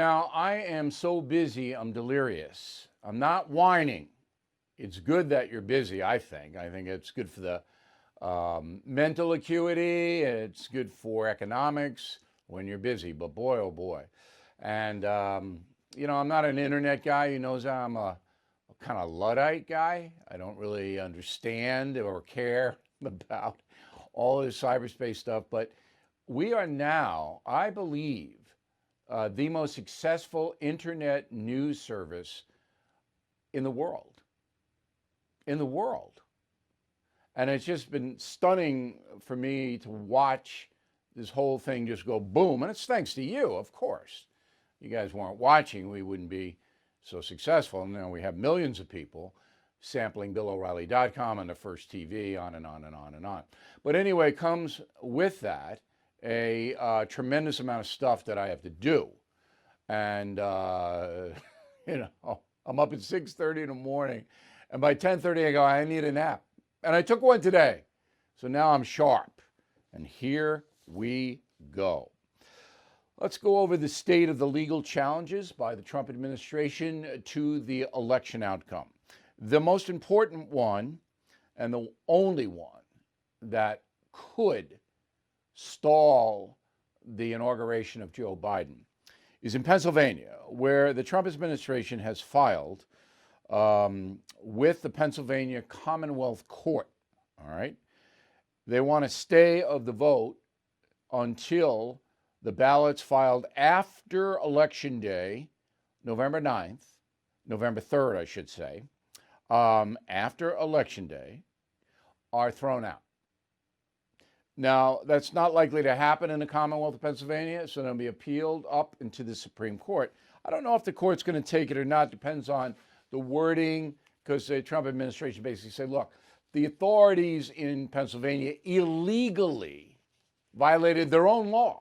Now, I am so busy, I'm delirious. I'm not whining. It's good that you're busy, I think. I think it's good for the mental acuity, it's good for economics when you're busy, but boy, oh boy. And, I'm not an internet guy. You know, I'm a kind of Luddite guy. I don't really understand or care about all this cyberspace stuff, but we are now, I believe, the most successful internet news service in the world. In the world. And it's just been stunning for me to watch this whole thing just go boom. And it's thanks to you, of course. You guys weren't watching, we wouldn't be so successful. And now we have millions of people sampling BillO'Reilly.com and the First TV, on and on and on and on. But anyway, comes with that a tremendous amount of stuff that I have to do. And, I'm up at 6:30 in the morning. And by 10:30, I go, I need a nap. And I took one today. So now I'm sharp. And here we go. Let's go over the state of the legal challenges by the Trump administration to the election outcome. The most important one, and the only one that could stall the inauguration of Joe Biden, is in Pennsylvania, where the Trump administration has filed with the Pennsylvania Commonwealth Court. All right. They want a stay of the vote until the ballots filed after Election Day, November 9th, November 3rd, I should say, after Election Day, are thrown out. Now, that's not likely to happen in the Commonwealth of Pennsylvania, so it'll be appealed up into the Supreme Court. I don't know if the court's going to take it or not. Depends on the wording, because the Trump administration basically said, look, the authorities in Pennsylvania illegally violated their own law,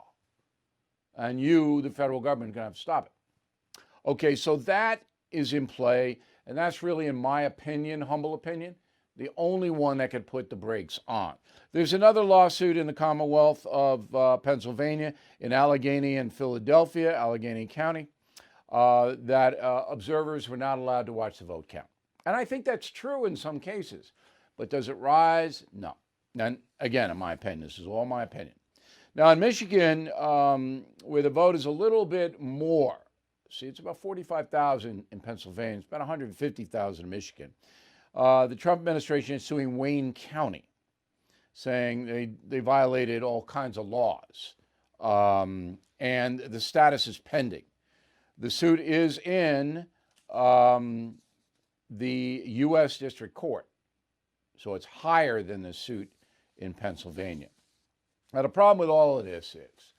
and you, the federal government, are going to have to stop it. Okay, so that is in play, and that's really, in my opinion, humble opinion, the only one that could put the brakes on. There's another lawsuit in the Commonwealth of Pennsylvania, in Allegheny and Philadelphia, Allegheny County, that observers were not allowed to watch the vote count. And I think that's true in some cases. But does it rise? No. And again, in my opinion, this is all my opinion. Now, in Michigan, where the vote is a little bit more, see, it's about 45,000 in Pennsylvania, it's about 150,000 in Michigan. The Trump administration is suing Wayne County, saying they violated all kinds of laws, and the status is pending. The suit is in the U.S. District Court, so it's higher than the suit in Pennsylvania. Now, the problem with all of this is,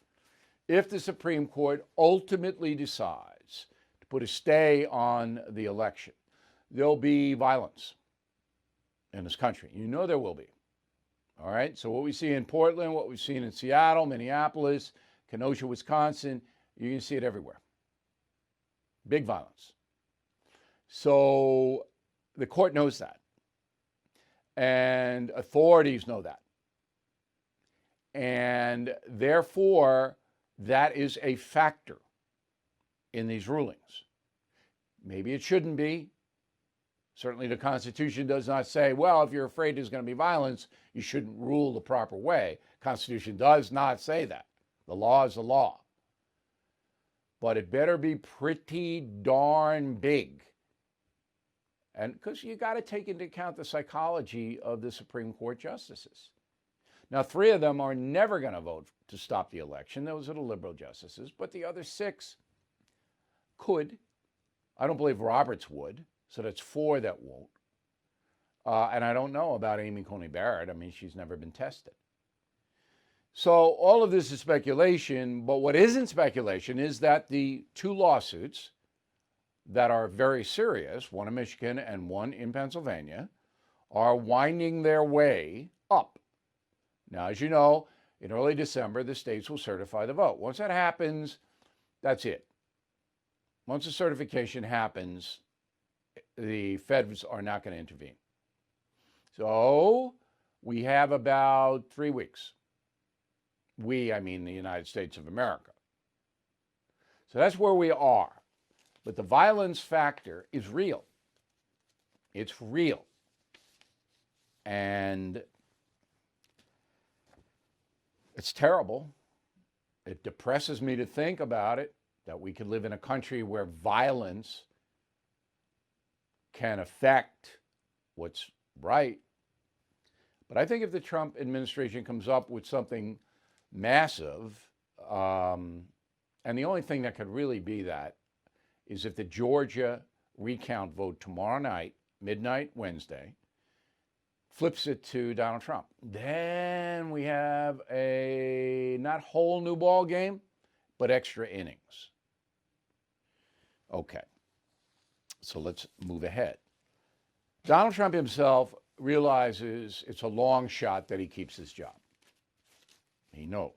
if the Supreme Court ultimately decides to put a stay on the election, there'll be violence in this country. You know there will be. All right? So what we see in Portland, what we've seen in Seattle, Minneapolis, Kenosha, Wisconsin, you can see it everywhere. Big violence. So the court knows that. And authorities know that. And therefore, that is a factor in these rulings. Maybe it shouldn't be. Certainly the Constitution does not say, well, if you're afraid there's going to be violence, you shouldn't rule the proper way. Constitution does not say that. The law is the law. But it better be pretty darn big. And because you got to take into account the psychology of the Supreme Court justices. Now, 3 of them are never going to vote to stop the election. Those are the liberal justices. But the other 6 could. I don't believe Roberts would. So that's 4 that won't. And I don't know about Amy Coney Barrett. I mean, she's never been tested. So all of this is speculation. But what isn't speculation is that the 2 lawsuits that are very serious, one in Michigan and one in Pennsylvania, are winding their way up. Now, as you know, in early December, the states will certify the vote. Once that happens, that's it. Once the certification happens, the feds are not going to intervene. So we have about 3 weeks. We, I mean the United States of America. So that's where we are. But the violence factor is real. It's real. And it's terrible. It depresses me to think about it, that we could live in a country where violence can affect what's right. But I think if the Trump administration comes up with something massive, and the only thing that could really be that is if the Georgia recount vote tomorrow night, midnight Wednesday, flips it to Donald Trump. Then we have a not whole new ball game, but extra innings. Okay, so let's move ahead. Donald Trump himself realizes it's a long shot that he keeps his job. He knows.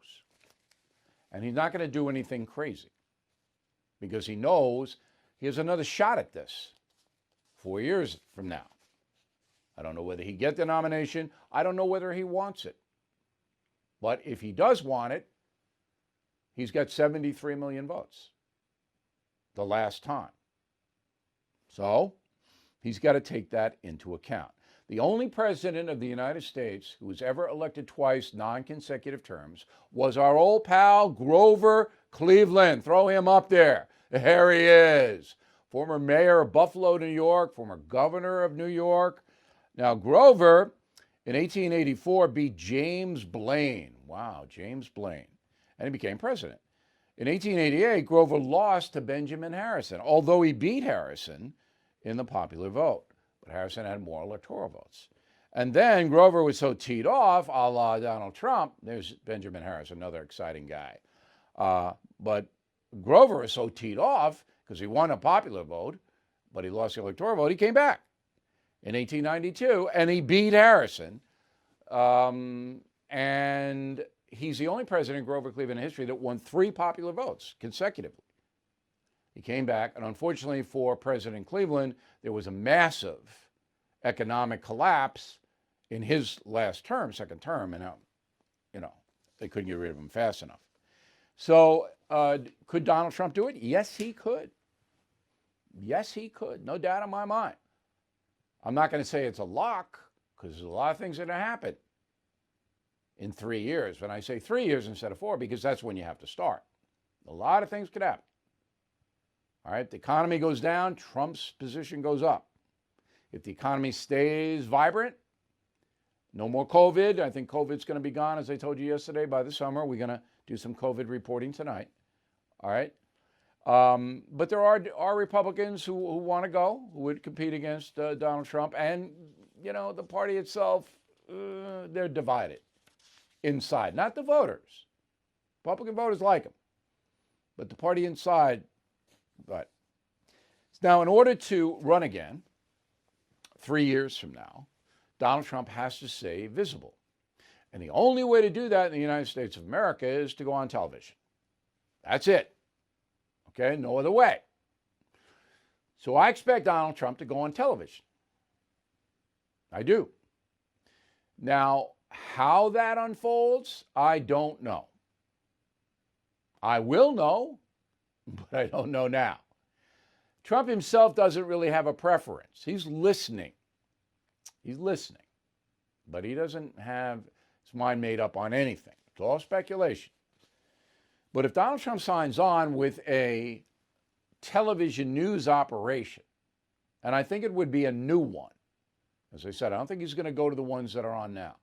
And he's not going to do anything crazy because he knows he has another shot at this 4 years from now. I don't know whether he gets the nomination. I don't know whether he wants it. But if he does want it, he's got 73 million votes the last time. So he's got to take that into account. The only president of the United States who was ever elected twice, non-consecutive terms, was our old pal Grover Cleveland. Throw him up there. There he is. Former mayor of Buffalo, New York, former governor of New York. Now, Grover, in 1884, beat James Blaine. Wow, James Blaine. And he became president. In 1888, Grover lost to Benjamin Harrison, although he beat Harrison in the popular vote. But Harrison had more electoral votes. And then Grover was so teed off, a la Donald Trump. There's Benjamin Harrison, another exciting guy. But Grover was so teed off because he won a popular vote, but he lost the electoral vote. He came back in 1892, and he beat Harrison. And he's the only president, Grover Cleveland, in history that won 3 popular votes consecutively. He came back, and unfortunately for President Cleveland, there was a massive economic collapse in his last term, second term, and they couldn't get rid of him fast enough. So could Donald Trump do it? Yes, he could. Yes, he could. No doubt in my mind. I'm not going to say it's a lock because there's a lot of things that are going to happen in 3 years. When I say 3 years instead of 4, because that's when you have to start. A lot of things could happen. All right, if the economy goes down, Trump's position goes up. If the economy stays vibrant, no more COVID. I think COVID's going to be gone, as I told you yesterday, by the summer. We're going to do some COVID reporting tonight. All right. But there are Republicans who want to go, who would compete against Donald Trump. And, the party itself, they're divided inside. Not the voters. Republican voters like him. But the party inside, but. Now, in order to run again, 3 years from now, Donald Trump has to stay visible. And the only way to do that in the United States of America is to go on television. That's it. Okay, no other way. So I expect Donald Trump to go on television. I do. Now, how that unfolds, I don't know. I will know, but I don't know now. Trump himself doesn't really have a preference. He's listening. He's listening. But he doesn't have his mind made up on anything. It's all speculation. But if Donald Trump signs on with a television news operation, and I think it would be a new one, as I said, I don't think he's going to go to the ones that are on now,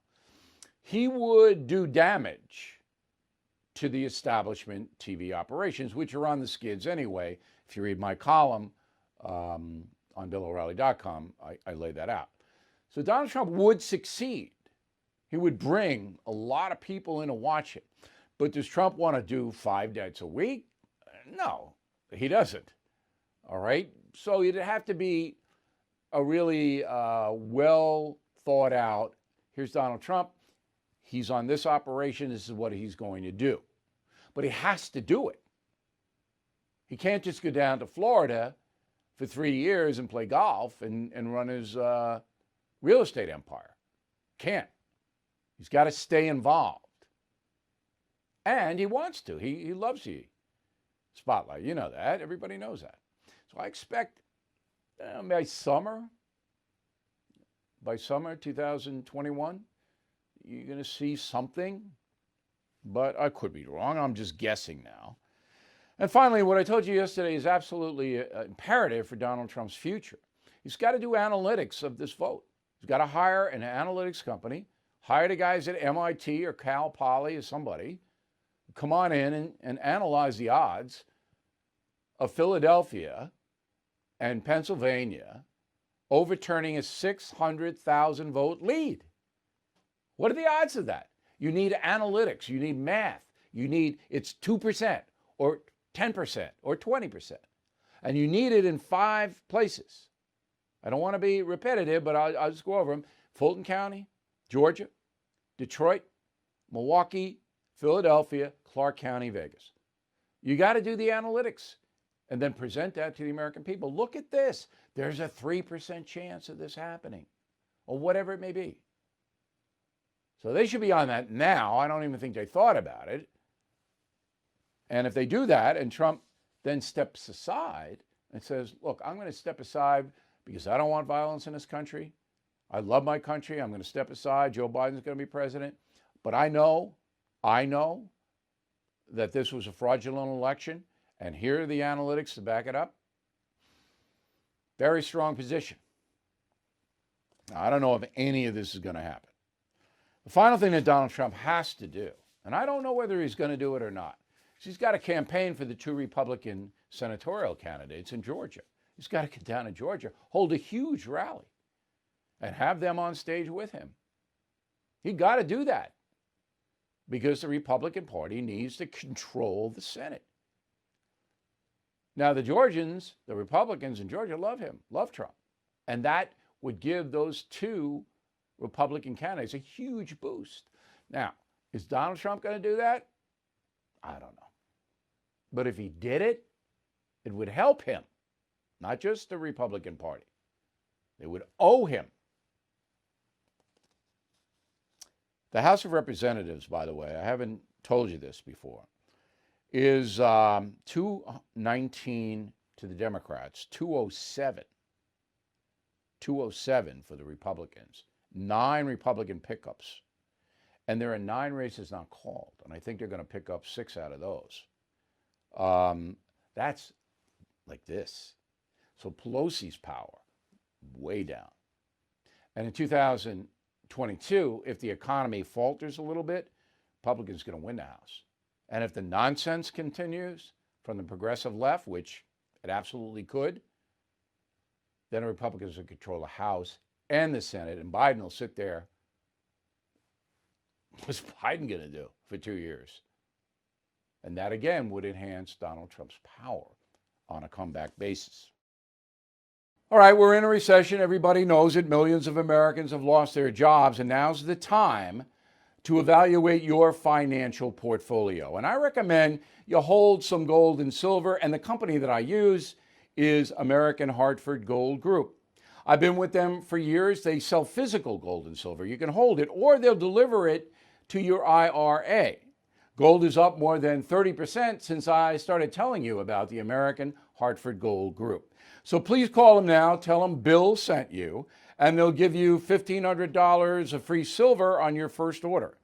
he would do damage to the establishment TV operations, which are on the skids anyway. If you read my column on BillO'Reilly.com, I lay that out. So Donald Trump would succeed. He would bring a lot of people in to watch it. But does Trump want to do 5 nights a week? No, he doesn't. All right? So it'd have to be a really well thought out, here's Donald Trump. He's on this operation. This is what he's going to do. But he has to do it. He can't just go down to Florida for 3 years and play golf and run his real estate empire. Can't. He's got to stay involved. And he wants to. He loves you. spotlight. You know that. Everybody knows that. So I expect by summer 2021, you're going to see something. But I could be wrong. I'm just guessing now. And finally, what I told you yesterday is absolutely imperative for Donald Trump's future. He's got to do analytics of this vote. He's got to hire an analytics company, hire the guys at MIT or Cal Poly or somebody, come on in and analyze the odds of Philadelphia and Pennsylvania overturning a 600,000 vote lead. What are the odds of that? You need analytics. You need math. It's 2% or 10% or 20%. And you need it in 5 places. I don't want to be repetitive, but I'll just go over them. Fulton County, Georgia, Detroit, Milwaukee, Philadelphia, Clark County, Vegas. You got to do the analytics and then present that to the American people. Look at this. There's a 3% chance of this happening or whatever it may be. So they should be on that now. I don't even think they thought about it. And if they do that and Trump then steps aside and says, look, I'm going to step aside because I don't want violence in this country. I love my country. I'm going to step aside. Joe Biden's going to be president. But I know that this was a fraudulent election. And here are the analytics to back it up. Very strong position. Now, I don't know if any of this is going to happen. The final thing that Donald Trump has to do, and I don't know whether he's going to do it or not, is he's got to campaign for the 2 Republican senatorial candidates in Georgia. He's got to get down to Georgia, hold a huge rally, and have them on stage with him. He got to do that because the Republican Party needs to control the Senate. Now, the Republicans in Georgia love him, love Trump. And that would give those 2 Republican candidates a huge boost. Now, is Donald Trump going to do that? I don't know. But if he did it, it would help him, not just the Republican Party. It would owe him. The House of Representatives, by the way, I haven't told you this before, is 219 to the Democrats, 207. 207 for the Republicans. 9 Republican pickups. And there are 9 races not called. And I think they're going to pick up 6 out of those. That's like this. So Pelosi's power, way down. And in 2022, if the economy falters a little bit, Republicans are going to win the House. And if the nonsense continues from the progressive left, which it absolutely could, then the Republicans will control the House and the Senate, and Biden will sit there. What's Biden going to do for 2 years? And that, again, would enhance Donald Trump's power on a comeback basis. All right, we're in a recession. Everybody knows it. Millions of Americans have lost their jobs, and now's the time to evaluate your financial portfolio. And I recommend you hold some gold and silver, and the company that I use is American Hartford Gold Group. I've been with them for years. They sell physical gold and silver. You can hold it, or they'll deliver it to your IRA. Gold is up more than 30% since I started telling you about the American Hartford Gold Group. So please call them now, tell them Bill sent you, and they'll give you $1,500 of free silver on your first order.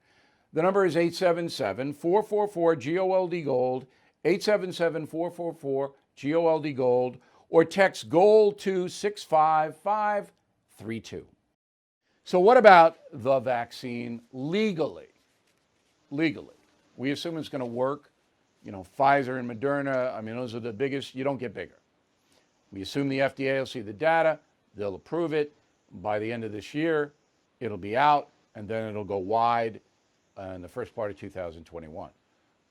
The number is 877-444-GOLD-GOLD, 877-444-GOLD-GOLD, or text GOLD to 65532. So what about the vaccine legally? Legally. We assume it's going to work. You know, Pfizer and Moderna, I mean, those are the biggest. You don't get bigger. We assume the FDA will see the data. They'll approve it. By the end of this year, it'll be out, and then it'll go wide in the first part of 2021.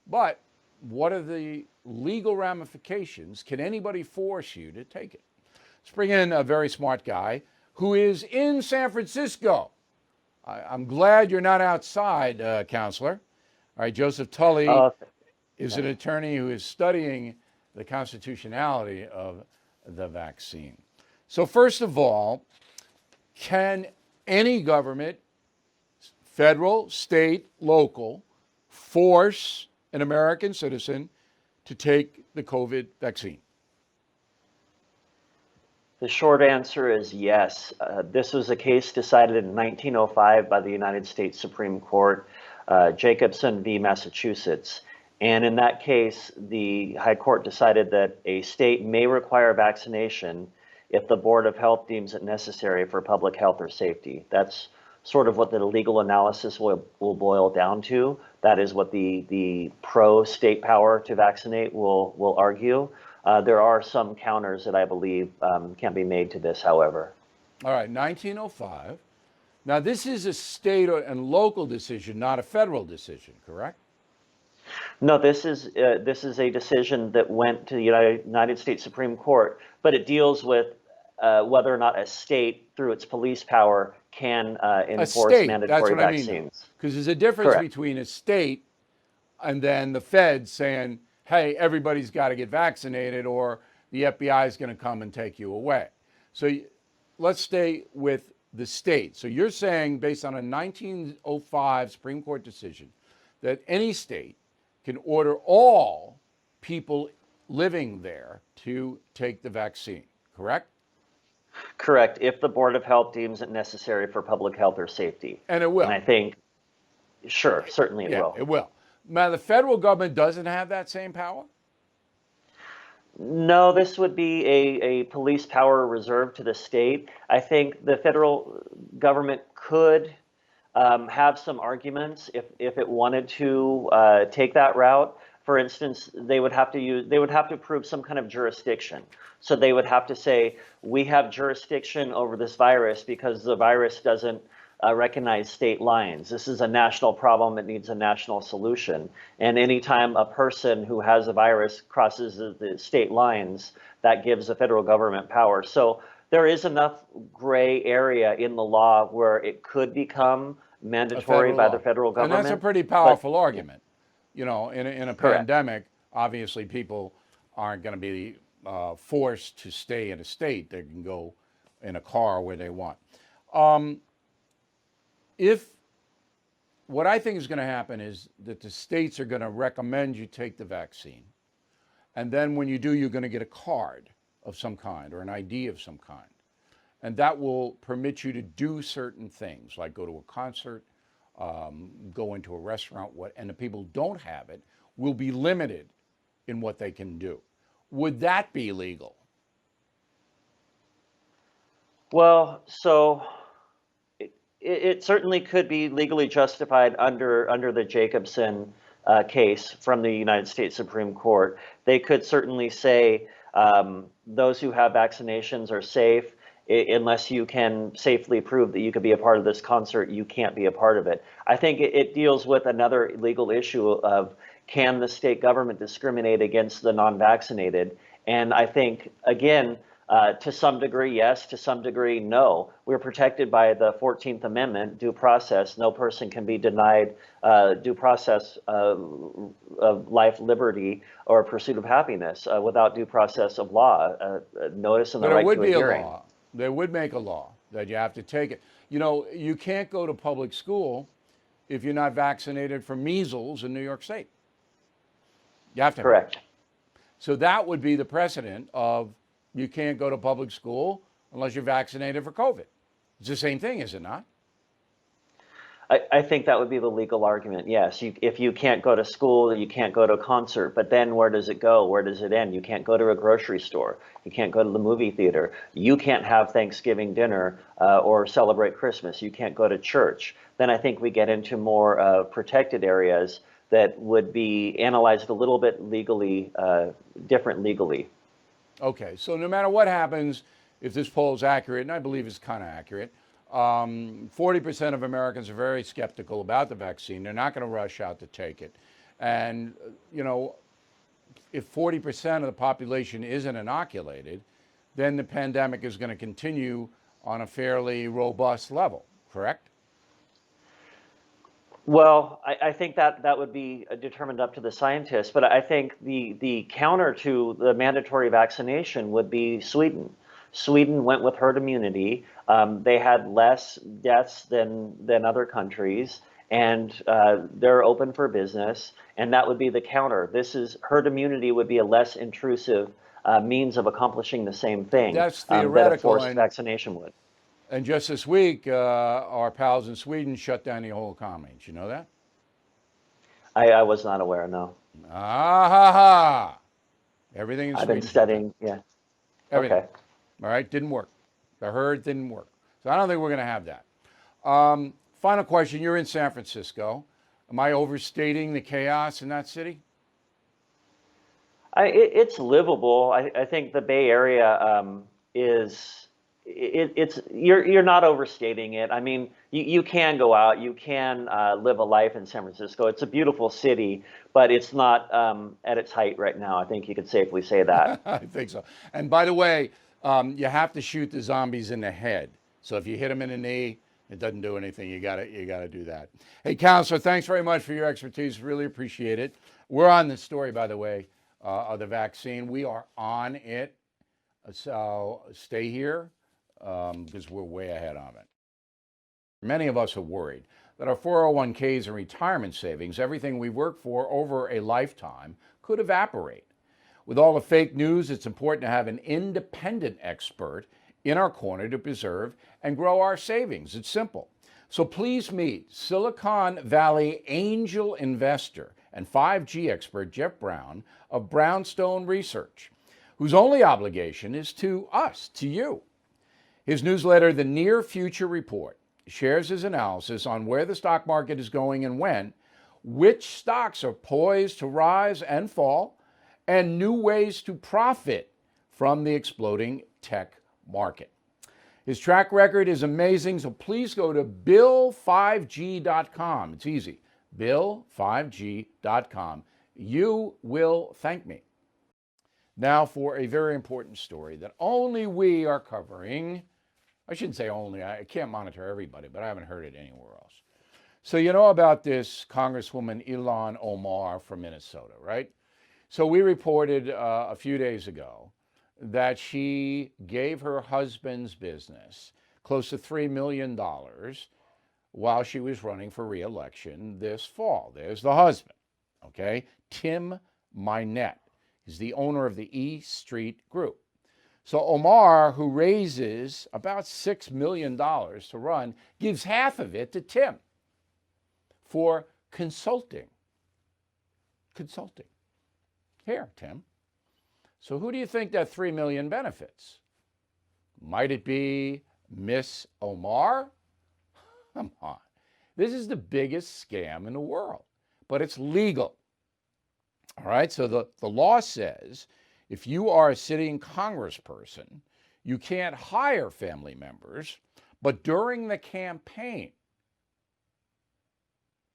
But what are the legal ramifications? Can anybody force you to take it? Let's bring in a very smart guy who is in San Francisco. I'm glad you're not outside, counselor. All right, Joseph Tully is an attorney who is studying the constitutionality of the vaccine. So first of all, can any government, federal, state, local, force an American citizen to take the COVID vaccine? The short answer is yes. This was a case decided in 1905 by the United States Supreme Court, Jacobson v. Massachusetts. And in that case, the High Court decided that a state may require vaccination if the Board of Health deems it necessary for public health or safety. That's sort of what the legal analysis will boil down to. That is what the pro-state power to vaccinate will argue. There are some counters that I believe can be made to this, however. All right, 1905. Now, this is a state and local decision, not a federal decision, correct? No, this is a decision that went to the United States Supreme Court, but it deals with whether or not a state, through its police power, can enforce mandatory vaccines. Because there's a difference Correct. between a state and then the feds saying, hey, everybody's got to get vaccinated or the FBI is going to come and take you away. So let's stay with the state. So you're saying, based on a 1905 Supreme Court decision, that any state can order all people living there to take the vaccine, correct? Correct, if the Board of Health deems it necessary for public health or safety. And it will. And I think, sure, certainly it will. It will. Now, the federal government doesn't have that same power? No, this would be a police power reserved to the state. I think the federal government could have some arguments if it wanted to take that route. For instance, they would have to prove some kind of jurisdiction. So they would have to say, we have jurisdiction over this virus because the virus doesn't recognize state lines. This is a national problem. It needs a national solution. And anytime a person who has a virus crosses the state lines, that gives the federal government power. So there is enough gray area in the law where it could become mandatory by the federal government. And that's a pretty powerful argument. You know, in a Correct. pandemic, obviously people aren't going to be forced to stay in a state. They can go in a car where they want. If what I think is going to happen is that the states are going to recommend you take the vaccine, and then when you do, you're going to get a card of some kind or an ID of some kind, and that will permit you to do certain things, like go to a concert, go into a restaurant. And the people who don't have it will be limited in what they can do. Would that be legal? Well, so it certainly could be legally justified under the Jacobson case from the United States Supreme Court. They could certainly say those who have vaccinations are safe. Unless you can safely prove that you could be a part of this concert, you can't be a part of it. I think it deals with another legal issue of, can the state government discriminate against the non-vaccinated? And I think, again, to some degree, yes, to some degree, no. We're protected by the 14th Amendment, due process. No person can be denied due process of life, liberty, or pursuit of happiness without due process of law, notice and the right to a hearing. Law. They would make a law that you have to take it. You know, you can't go to public school if you're not vaccinated for measles in New York State. You have to. Correct. So that would be the precedent of you can't go to public school unless you're vaccinated for COVID. It's the same thing, is it not? I think that would be the legal argument, yes. If you can't go to school, you can't go to a concert, but then where does it go? Where does it end? You can't go to a grocery store. You can't go to the movie theater. You can't have Thanksgiving dinner or celebrate Christmas. You can't go to church. Then I think we get into more protected areas that would be analyzed a little bit legally, different legally. Okay, so no matter what happens, if this poll is accurate, and I believe it's kind of accurate, 40% of Americans are very skeptical about the vaccine. They're not going to rush out to take it. And, you know, if 40% of the population isn't inoculated, then the pandemic is going to continue on a fairly robust level, correct? Well, I think that would be determined up to the scientists, but I think the counter to the mandatory vaccination would be Sweden. Sweden went with herd immunity. They had less deaths than other countries, and they're open for business, and that would be the counter. This is herd immunity would be a less intrusive means of accomplishing the same thing That's that a theoretical. forced vaccination would. And just this week, our pals in Sweden shut down the whole economy. Did you know that? I was not aware, no. Ah ha ha! Everything in I've been Sweden shut down. studying, yeah. Everything. Okay. All right, didn't work. The herd didn't work. So I don't think we're going to have that. Final question. You're in San Francisco. Am I overstating the chaos in that city? It's livable. I think the Bay Area is it's you're not overstating it. I mean, you can go out, you can live a life in San Francisco. It's a beautiful city, but it's not at its height right now. I think you could safely say that. I think so. And by the way, you have to shoot the zombies in the head. So if you hit them in the knee, it doesn't do anything. You got to do that. Hey, Counselor, thanks very much for your expertise. Really appreciate it. We're on this story, by the way, of the vaccine. We are on it. So stay here because we're way ahead of it. Many of us are worried that our 401ks and retirement savings, everything we worked for over a lifetime, could evaporate. With all the fake news, it's important to have an independent expert in our corner to preserve and grow our savings. It's simple. So please meet Silicon Valley angel investor and 5G expert Jeff Brown of Brownstone Research, whose only obligation is to us, to you. His newsletter, The Near Future Report, shares his analysis on where the stock market is going and when, which stocks are poised to rise and fall, and new ways to profit from the exploding tech market. His track record is amazing, so please go to bill5g.com. It's easy, bill5g.com. You will thank me. Now for a very important story that only we are covering. I shouldn't say only, I can't monitor everybody, but I haven't heard it anywhere else. So you know about this Congresswoman Ilhan Omar from Minnesota, right? So we reported a few days ago that she gave her husband's business close to $3 million while she was running for re-election this fall. There's the husband, okay? Tim Minette is the owner of the E Street Group. So Omar, who raises about $6 million to run, gives half of it to Tim for consulting. Here, Tim. So who do you think that $3 million benefits? Might it be Miss Omar? Come on. This is the biggest scam in the world, but it's legal. All right, so the law says if you are a sitting congressperson, you can't hire family members, but during the campaign,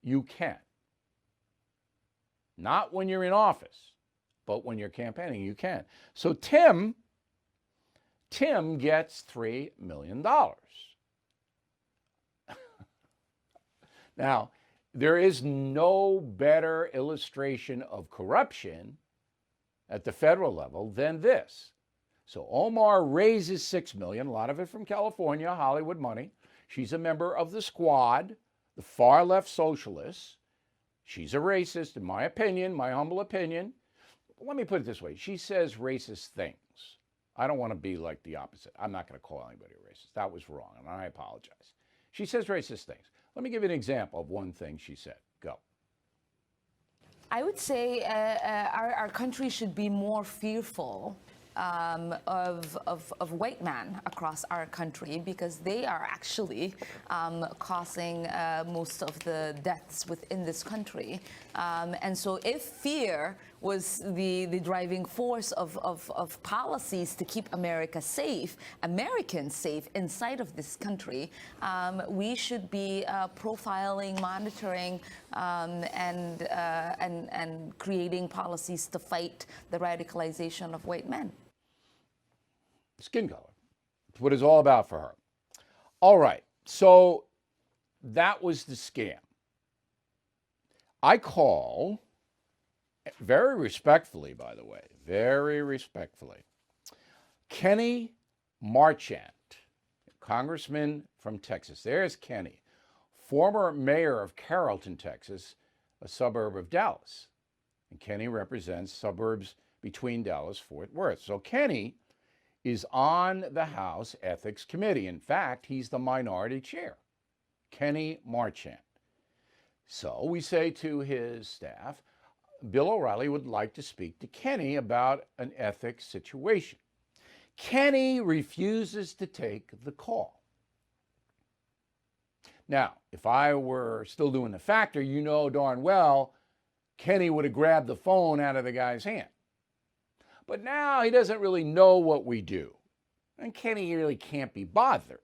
you can. Not when you're in office, but when you're campaigning, you can. So Tim gets $3 million. Now, there is no better illustration of corruption at the federal level than this. So Omar raises $6 million, a lot of it from California, Hollywood money. She's a member of the Squad, the far left socialists. She's a racist, in my opinion, my humble opinion. Let me put it this way. She says racist things. I don't want to be like the opposite. I'm not going to call anybody a racist. That was wrong, and I apologize. She says racist things. Let me give you an example of one thing she said. Go. I would say our country should be more fearful of white men across our country because they are actually causing most of the deaths within this country. And so if fear was the driving force of policies to keep America safe, Americans safe inside of this country, we should be profiling, monitoring, and creating policies to fight the radicalization of white men. Skin color. It's what it's all about for her. All right. So that was the scam. I call, very respectfully, by the way, very respectfully, Kenny Marchant, congressman from Texas. There's Kenny, former mayor of Carrollton, Texas, a suburb of Dallas. And Kenny represents suburbs between Dallas and Fort Worth. So Kenny is on the House Ethics Committee. In fact, he's the minority chair, Kenny Marchant. So we say to his staff, Bill O'Reilly would like to speak to Kenny about an ethics situation. Kenny refuses to take the call. Now, if I were still doing the factor, you know darn well Kenny would have grabbed the phone out of the guy's hand. But now he doesn't really know what we do. And Kenny really can't be bothered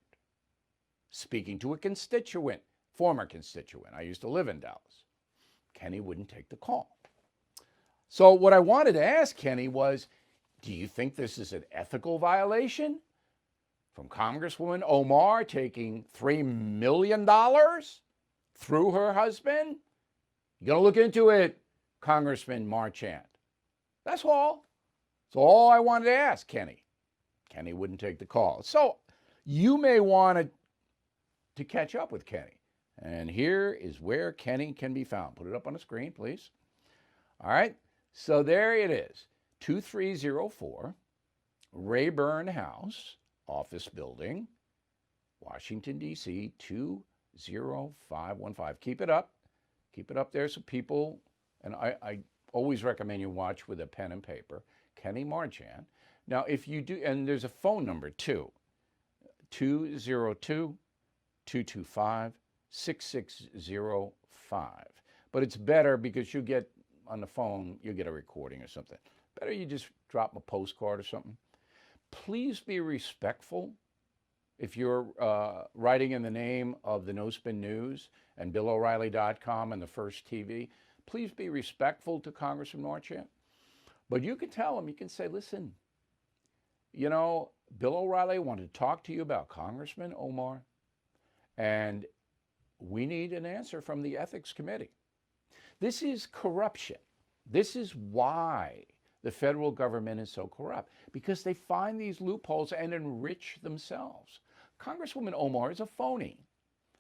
speaking to a constituent, former constituent. I used to live in Dallas. Kenny wouldn't take the call. So what I wanted to ask Kenny was, do you think this is an ethical violation from Congresswoman Omar taking $3 million through her husband? You got to look into it, Congressman Marchant. That's all. That's all I wanted to ask Kenny. Kenny wouldn't take the call. So you may want to catch up with Kenny. And here is where Kenny can be found. Put it up on the screen, please. All right. So there it is. 2304 Rayburn House, Office Building, Washington, D.C., 20515. Keep it up. Keep it up there so people, and I always recommend you watch with a pen and paper, Kenny Marchant. Now, if you do, and there's a phone number too, 202-225-6605. But it's better because you get on the phone, you get a recording or something. Better you just drop a postcard or something. Please be respectful. If you're writing in the name of the No Spin News and BillO'Reilly.com and the First TV, please be respectful to Congressman Marchant. But you can tell him, you can say, listen, you know, Bill O'Reilly wanted to talk to you about Congressman Omar, and we need an answer from the Ethics Committee. This is corruption. This is why the federal government is so corrupt, because they find these loopholes and enrich themselves. Congresswoman Omar is a phony.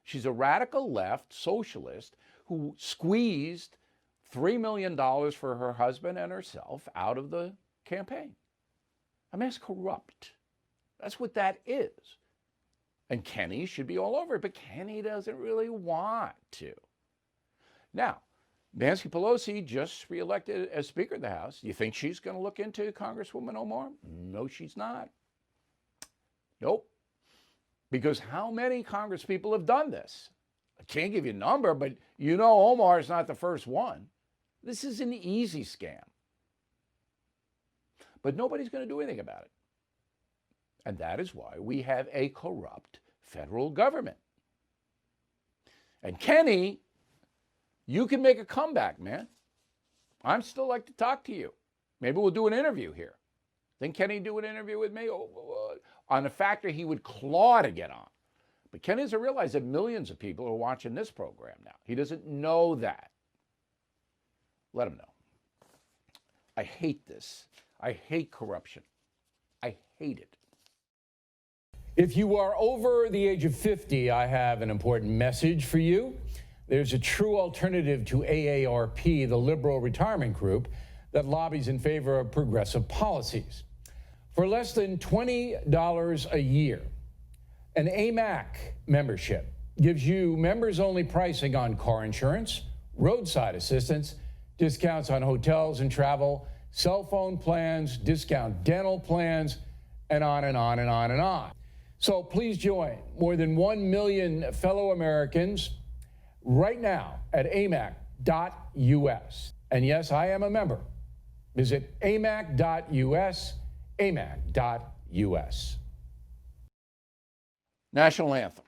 She's a radical left socialist who squeezed $3 million for her husband and herself out of the campaign. I mean, that's corrupt. That's what that is. And Kenny should be all over it, but Kenny doesn't really want to. Now, Nancy Pelosi just reelected as Speaker of the House. You think she's going to look into Congresswoman Omar? No, she's not. Nope. Because how many congresspeople have done this? I can't give you a number, but you know Omar is not the first one. This is an easy scam. But nobody's going to do anything about it. And that is why we have a corrupt federal government. And Kenny, you can make a comeback, man. I'm still like to talk to you. Maybe we'll do an interview here. Think Kenny do an interview with me on a factor he would claw to get on. But Kenny doesn't realize that millions of people are watching this program now. He doesn't know that. Let him know. I hate this. I hate corruption. I hate it. If you are over the age of 50, I have an important message for you. There's a true alternative to AARP, the liberal retirement group that lobbies in favor of progressive policies. For less than $20 a year, an AMAC membership gives you members-only pricing on car insurance, roadside assistance, discounts on hotels and travel, cell phone plans, discount dental plans, and on and on and on and on. So please join more than 1 million fellow Americans right now at amac.us. And yes, I am a member. Visit amac.us, amac.us. National anthem.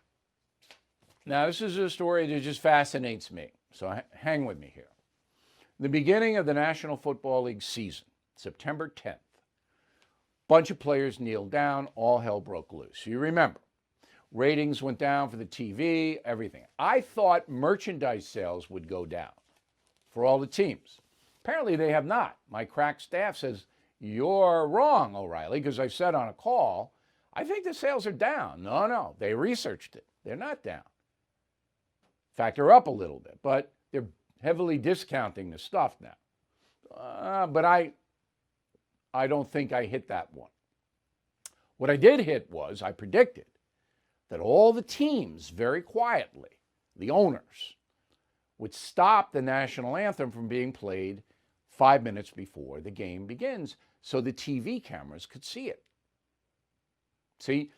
Now, this is a story that just fascinates me, so hang with me here. The beginning of the National Football League season, September 10th, bunch of players kneeled down, all hell broke loose. You remember, ratings went down for the TV, everything. I thought merchandise sales would go down for all the teams. Apparently they have not. My crack staff says, you're wrong, O'Reilly, because I said on a call, I think the sales are down. No, they researched it. They're not down. fact, they're up a little bit, but they're heavily discounting the stuff now. But I don't think I hit that one. What I did hit was I predicted that all the teams, very quietly, the owners, would stop the national anthem from being played 5 minutes before the game begins so the TV cameras could see it. See,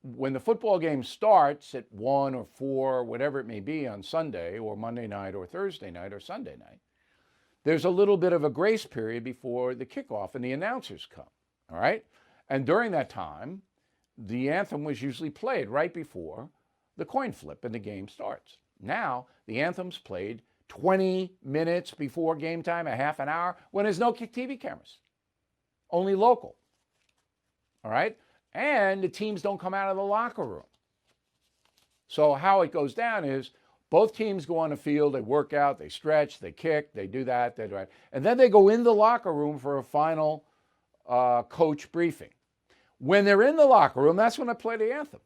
when the football game starts at 1 or 4, whatever it may be on Sunday or Monday night or Thursday night or Sunday night, there's a little bit of a grace period before the kickoff and the announcers come, all right? And during that time, the anthem was usually played right before the coin flip and the game starts. Now, the anthem's played 20 minutes before game time, a half an hour, when there's no TV cameras, only local, all right? And the teams don't come out of the locker room. So how it goes down is both teams go on the field, they work out, they stretch, they kick, they do that, they do that. And then they go in the locker room for a final coach briefing. When they're in the locker room, that's when they play the anthem.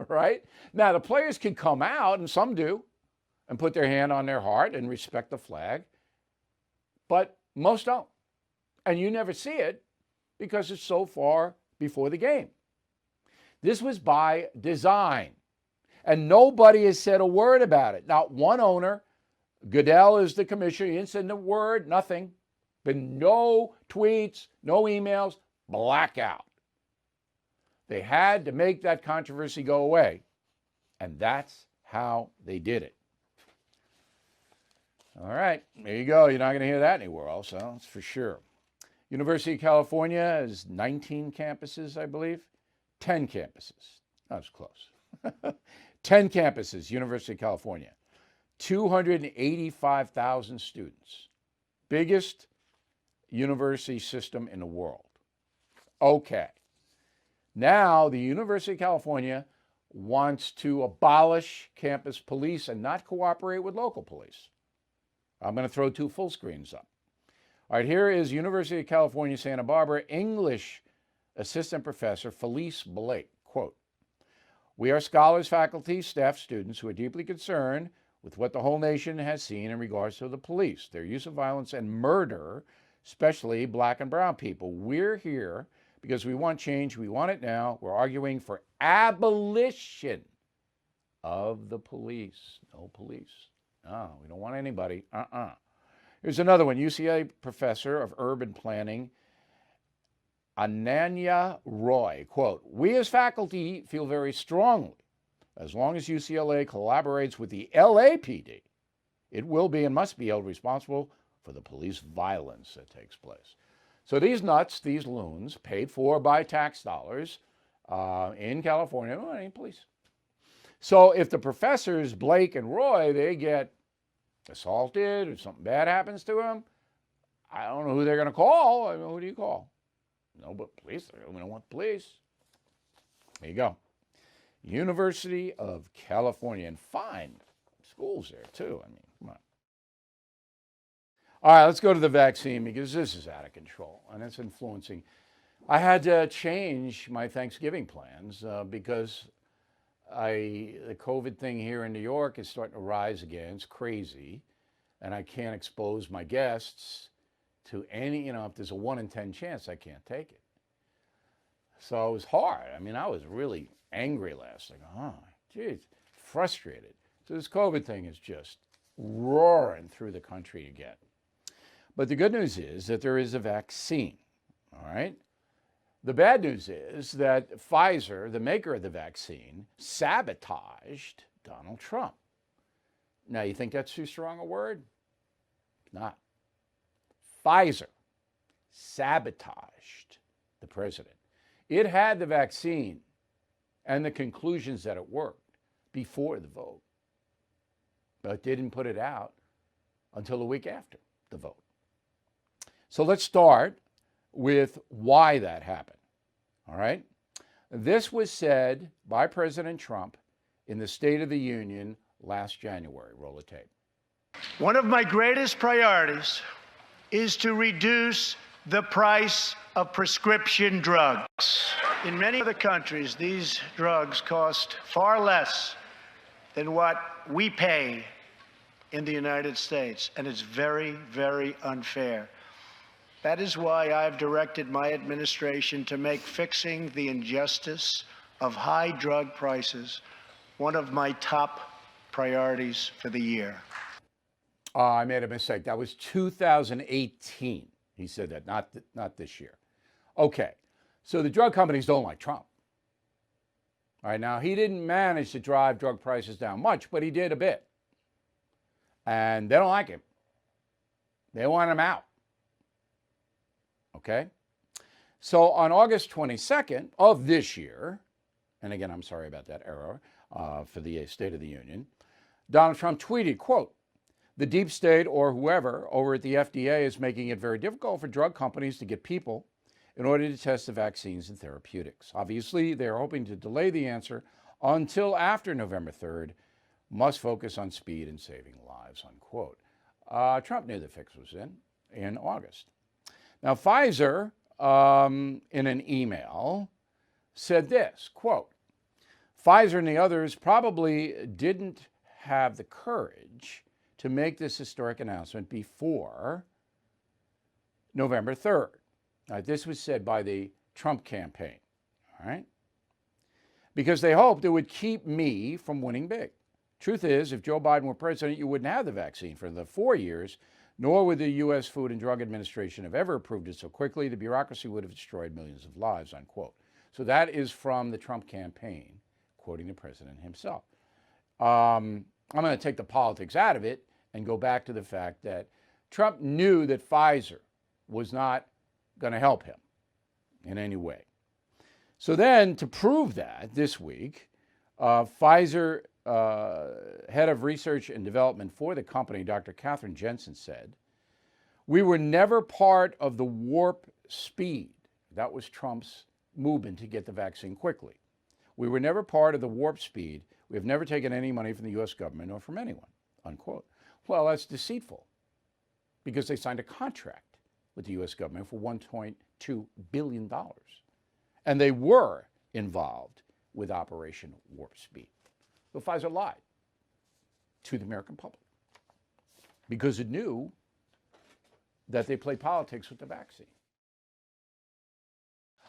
Right? Now, the players can come out, and some do, and put their hand on their heart and respect the flag. But most don't. And you never see it because it's so far before the game. This was by design. And nobody has said a word about it. Not one owner. Goodell is the commissioner. He didn't say a word, nothing. Been no tweets, no emails, blackout. They had to make that controversy go away. And that's how they did it. All right, there you go. You're not going to hear that anywhere else, that's for sure. University of California has 19 campuses, I believe. 10 campuses. That was close. 10 campuses, University of California. 285,000 students. Biggest university system in the world. Okay. Now, the University of California wants to abolish campus police and not cooperate with local police. I'm going to throw 2 full screens up. All right, here is University of California, Santa Barbara, English assistant professor Felice Blake. Quote, "We are scholars, faculty, staff, students who are deeply concerned with what the whole nation has seen in regards to the police, their use of violence and murder, especially black and brown people. We're here because we want change. We want it now. We're arguing for abolition of the police." No police. No, we don't want anybody. Here's another one. UCLA professor of urban planning, Ananya Roy. Quote, "We as faculty feel very strongly, as long as UCLA collaborates with the LAPD, it will be and must be held responsible for the police violence that takes place." So these nuts, these loons, paid for by tax dollars in California, well, ain't police. So if the professors, Blake and Roy, they get assaulted or something bad happens to them, I don't know who they're going to call. I mean, who do you call? No, but police. We don't want police. There you go. University of California, and fine schools there too. I mean, come on. All right, let's go to the vaccine because this is out of control and it's influencing. I had to change my Thanksgiving plans because the COVID thing here in New York is starting to rise again. It's crazy. And I can't expose my guests to any, if there's a 1 in 10 chance, I can't take it. So it was hard. I mean, I was really angry last night. Geez, frustrated. So this COVID thing is just roaring through the country again. But the good news is that there is a vaccine, all right? The bad news is that Pfizer, the maker of the vaccine, sabotaged Donald Trump. Now, you think that's too strong a word? It's not. Pfizer sabotaged the president. It had the vaccine and the conclusions that it worked before the vote, but didn't put it out until the week after the vote. So let's start with why that happened, all right? This was said by President Trump in the State of the Union last January. Roll the tape. One of my greatest priorities is to reduce the price of prescription drugs. In many other countries, these drugs cost far less than what we pay in the United States, and it's very, very unfair. That is why I've directed my administration to make fixing the injustice of high drug prices one of my top priorities for the year. I made a mistake. That was 2018. He said that, not this year. Okay, so the drug companies don't like Trump. All right, now he didn't manage to drive drug prices down much, but he did a bit. And they don't like him. They want him out. Okay? So on August 22nd of this year, and again, I'm sorry about that error for the State of the Union, Donald Trump tweeted, quote, "The deep state or whoever over at the FDA is making it very difficult for drug companies to get people in order to test the vaccines and therapeutics. Obviously, they're hoping to delay the answer until after November 3rd, must focus on speed and saving lives," unquote. Trump knew the fix was in August. Now, Pfizer, in an email, said this, quote, "Pfizer and the others probably didn't have the courage to make this historic announcement before November 3rd. This was said by the Trump campaign, all right? Because they hoped it would keep me from winning big. Truth is, if Joe Biden were president, you wouldn't have the vaccine for the 4 years, nor would the U.S. Food and Drug Administration have ever approved it so quickly. The bureaucracy would have destroyed millions of lives," unquote. So that is from the Trump campaign, quoting the president himself. I'm going to take the politics out of it and go back to the fact that Trump knew that Pfizer was not going to help him in any way. So then, to prove that, this week, Pfizer head of research and development for the company, Dr. Catherine Jensen, said, "We were never part of the warp speed." That was Trump's movement to get the vaccine quickly. "We were never part of the warp speed. We have never taken any money from the U.S. government or from anyone," unquote. Well, that's deceitful because they signed a contract with the U.S. government for $1.2 billion. And they were involved with Operation Warp Speed. So Pfizer lied to the American public because it knew that they played politics with the vaccine.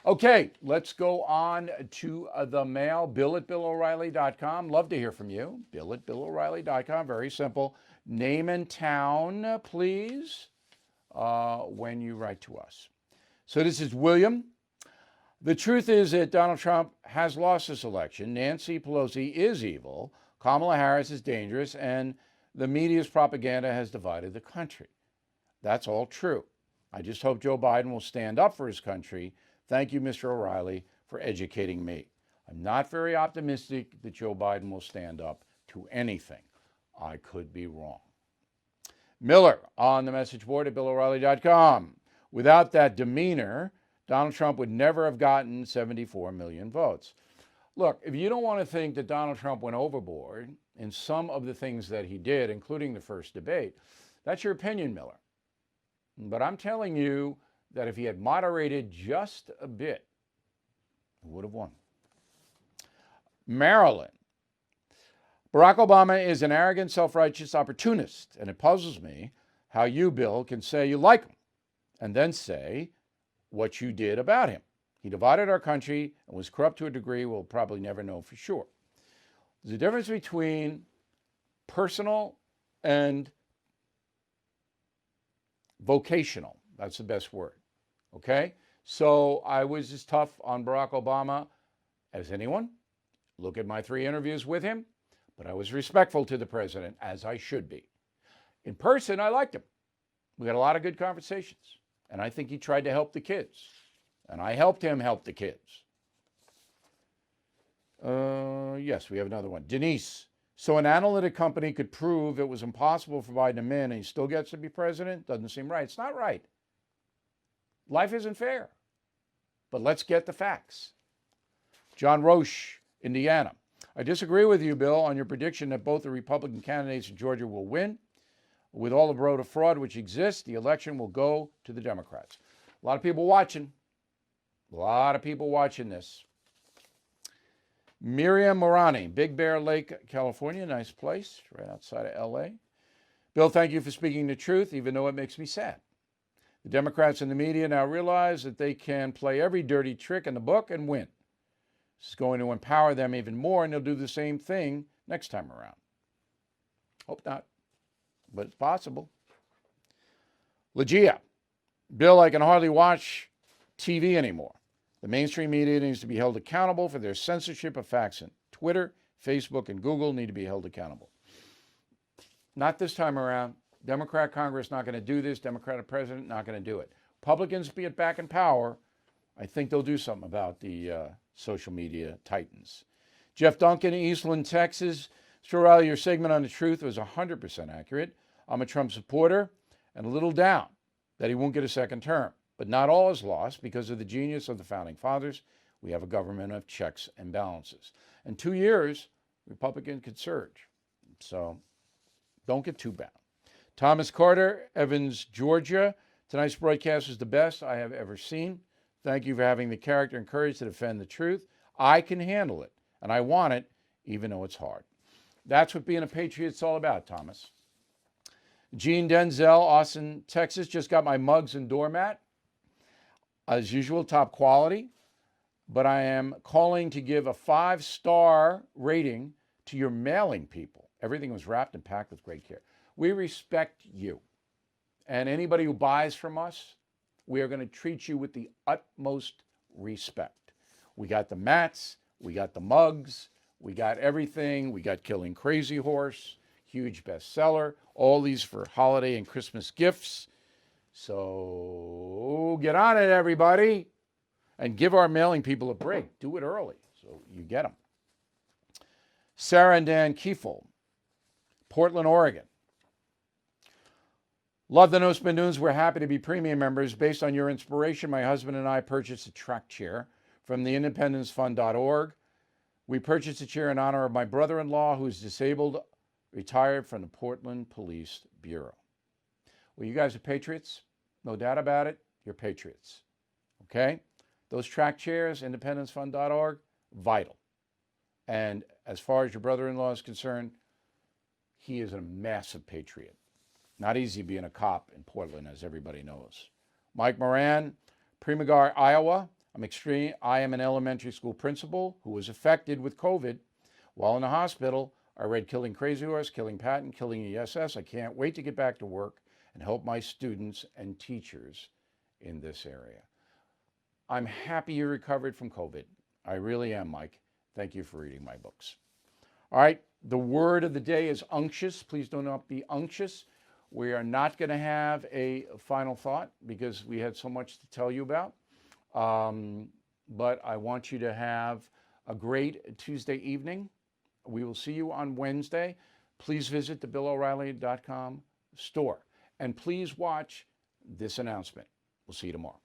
Okay, let's go on to the mail. Bill at BillO'Reilly.com. Love to hear from you. Bill at BillO'Reilly.com. Very simple. Name and town, please, when you write to us. So this is William. "The truth is that Donald Trump has lost this election. Nancy Pelosi is evil. Kamala Harris is dangerous. And the media's propaganda has divided the country. That's all true. I just hope Joe Biden will stand up for his country. Thank you, Mr. O'Reilly, for educating me. I'm not very optimistic that Joe Biden will stand up to anything. I could be wrong." Miller on the message board at BillO'Reilly.com. "Without that demeanor, Donald Trump would never have gotten 74 million votes." Look, if you don't want to think that Donald Trump went overboard in some of the things that he did, including the first debate, that's your opinion, Miller. But I'm telling you that if he had moderated just a bit, he would have won. Maryland. "Barack Obama is an arrogant, self-righteous opportunist, and it puzzles me how you, Bill, can say you like him and then say what you did about him. He divided our country and was corrupt to a degree we'll probably never know for sure. There's a difference between personal and vocational. That's the best word. Okay? So I was as tough on Barack Obama as anyone. Look at my 3 interviews with him. But I was respectful to the president, as I should be. In person, I liked him. We had a lot of good conversations. And I think he tried to help the kids. And I helped him help the kids. Yes, we have another one. Denise. "So an analytic company could prove it was impossible for Biden to win and he still gets to be president? Doesn't seem right." It's not right. Life isn't fair. But let's get the facts. John Roche, Indiana. "I disagree with you, Bill, on your prediction that both the Republican candidates in Georgia will win. With all the voter fraud which exists, the election will go to the Democrats." A lot of people watching. A lot of people watching this. Miriam Morani, Big Bear Lake, California. Nice place, right outside of LA. Bill, thank you for speaking the truth, even though it makes me sad. The Democrats and the media now realize that they can play every dirty trick in the book and win. This is going to empower them even more, and they'll do the same thing next time around. Hope not, but it's possible. Legia, Bill, I can hardly watch TV anymore. The mainstream media needs to be held accountable for their censorship of facts, and Twitter, Facebook, and Google need to be held accountable. Not this time around. Democrat Congress not going to do this. Democratic president not going to do it. Republicans, be it back in power, I think they'll do something about the social media titans. Jeff Duncan, Eastland, Texas. Mr. O'Reilly, your segment on the truth was 100% accurate. I'm a Trump supporter and a little down that he won't get a second term. But not all is lost because of the genius of the founding fathers. We have a government of checks and balances. In 2 years, Republican could surge. So don't get too bound. Thomas Carter, Evans, Georgia. Tonight's broadcast was the best I have ever seen. Thank you for having the character and courage to defend the truth. I can handle it, and I want it, even though it's hard. That's what being a patriot's all about, Thomas. Gene Denzel, Austin, Texas. Just got my mugs and doormat. As usual, top quality. But I am calling to give a 5-star rating to your mailing people. Everything was wrapped and packed with great care. We respect you. And anybody who buys from us, we are going to treat you with the utmost respect. We got the mats, we got the mugs, we got everything. We got Killing Crazy Horse, huge bestseller. All these for holiday and Christmas gifts. So get on it, everybody. And give our mailing people a break. Do it early so you get them. Sarah and Dan Kiefel, Portland, Oregon. Love the No Spin News. We're happy to be premium members. Based on your inspiration, my husband and I purchased a track chair from the independencefund.org. We purchased a chair in honor of my brother-in-law who's disabled, retired from the Portland Police Bureau. Well, you guys are patriots. No doubt about it. You're patriots. Okay? Those track chairs, independencefund.org, vital. And as far as your brother-in-law is concerned, he is a massive patriot. Not easy being a cop in Portland, as everybody knows. Mike Moran, Primagar, Iowa. I am an elementary school principal who was affected with COVID. While in the hospital, I read Killing Crazy Horse, Killing Patton, Killing ESS. I can't wait to get back to work and help my students and teachers in this area. I'm happy you recovered from COVID. I really am, Mike. Thank you for reading my books. All right, the word of the day is unctuous. Please do not be unctuous. We are not going to have a final thought because we had so much to tell you about. But I want you to have a great Tuesday evening. We will see you on Wednesday. Please visit the BillO'Reilly.com store. And please watch this announcement. We'll see you tomorrow.